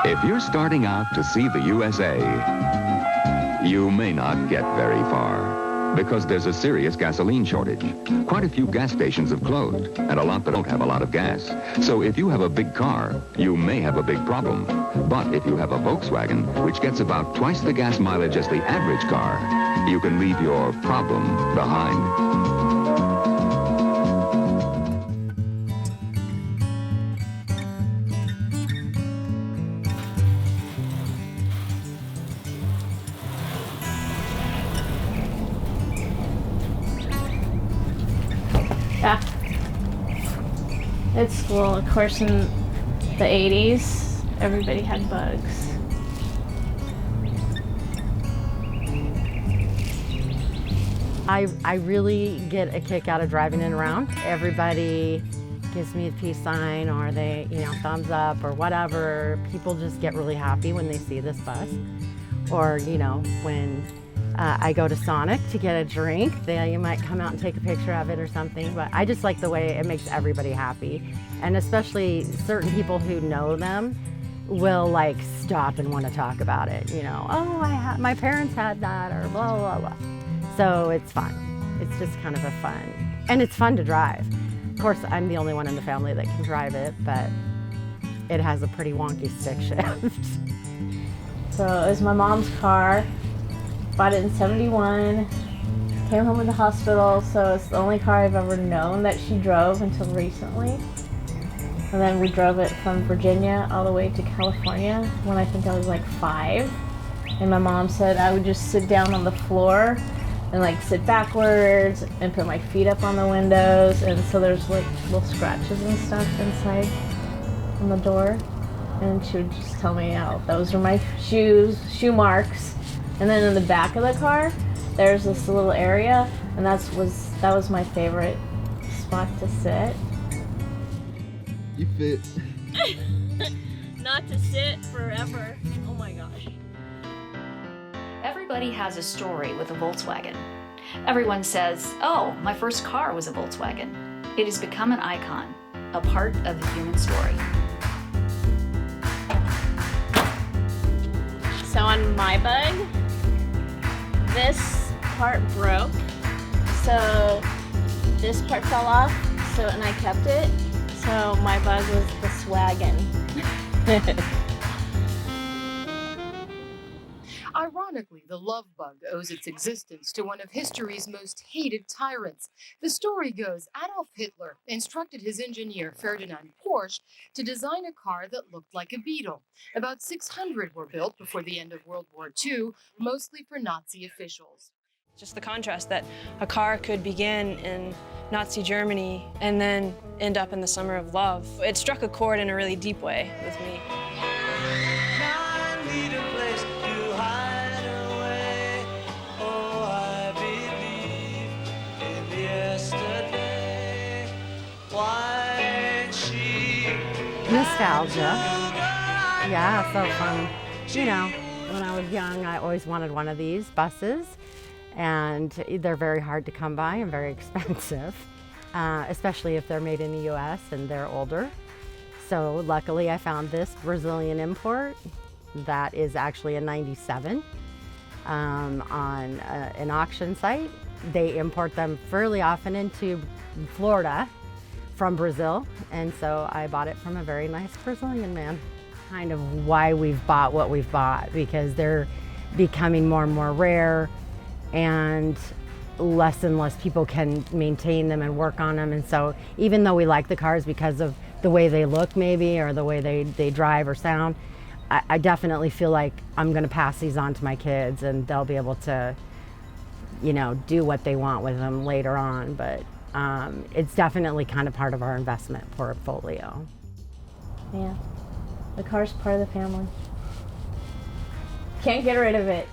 If you're starting out to see the USA, you may not get very far because there's a serious gasoline shortage. Quite a few gas stations have closed and a lot that don't have a lot of gas. So if you have a big car, you may have a big problem. But if you have a Volkswagen, which gets about twice the gas mileage as the average car, you can leave your problem behind. Yeah. At school, of course, in the 80s, everybody had bugs. I really get a kick out of driving it around. Everybody gives me a peace sign, or they, thumbs up or whatever. People just get really happy when they see this bus. Or, when I go to Sonic to get a drink, you might come out and take a picture of it or something. But I just like the way it makes everybody happy. And especially certain people who know them will stop and want to talk about it. Oh, my parents had that, or blah, blah, blah. So it's fun. It's just kind of a fun, and it's fun to drive. Of course, I'm the only one in the family that can drive it, but it has a pretty wonky stick shift. So it was my mom's car. Bought it in '71. Came home from the hospital, so it's the only car I've ever known that she drove until recently. And then we drove it from Virginia all the way to California when I think I was 5. And my mom said I would just sit down on the floor and sit backwards and put my feet up on the windows, and so there's little scratches and stuff inside on the door. And she would just tell me, oh, those are my shoe marks. And then in the back of the car, there's this little area, and that was my favorite spot to sit. You fit. Not to sit forever. Oh my gosh. Everybody has a story with a Volkswagen. Everyone says, oh, my first car was a Volkswagen. It has become an icon, a part of the human story. So on my bug, this part broke, so this part fell off, and I kept it, so my bug was the Swagon. Ironically, the love bug owes its existence to one of history's most hated tyrants. The story goes Adolf Hitler instructed his engineer Ferdinand Porsche to design a car that looked like a beetle. About 600 were built before the end of World War II, mostly for Nazi officials. Just the contrast that a car could begin in Nazi Germany and then end up in the summer of love. It struck a chord in a really deep way with me. Nostalgia. Yeah, so fun. When I was young, I always wanted one of these buses, and they're very hard to come by and very expensive, especially if they're made in the US and they're older. So luckily I found this Brazilian import that is actually a '97 on an auction site. They import them fairly often into Florida from Brazil, and so I bought it from a very nice Brazilian man. Kind of why we've bought what we've bought, because they're becoming more and more rare, and less people can maintain them and work on them. And so even though we like the cars because of the way they look maybe, or the way they drive or sound, I definitely feel like I'm gonna pass these on to my kids, and they'll be able to do what they want with them later on. But it's definitely kind of part of our investment portfolio. Yeah, the car's part of the family. Can't get rid of it.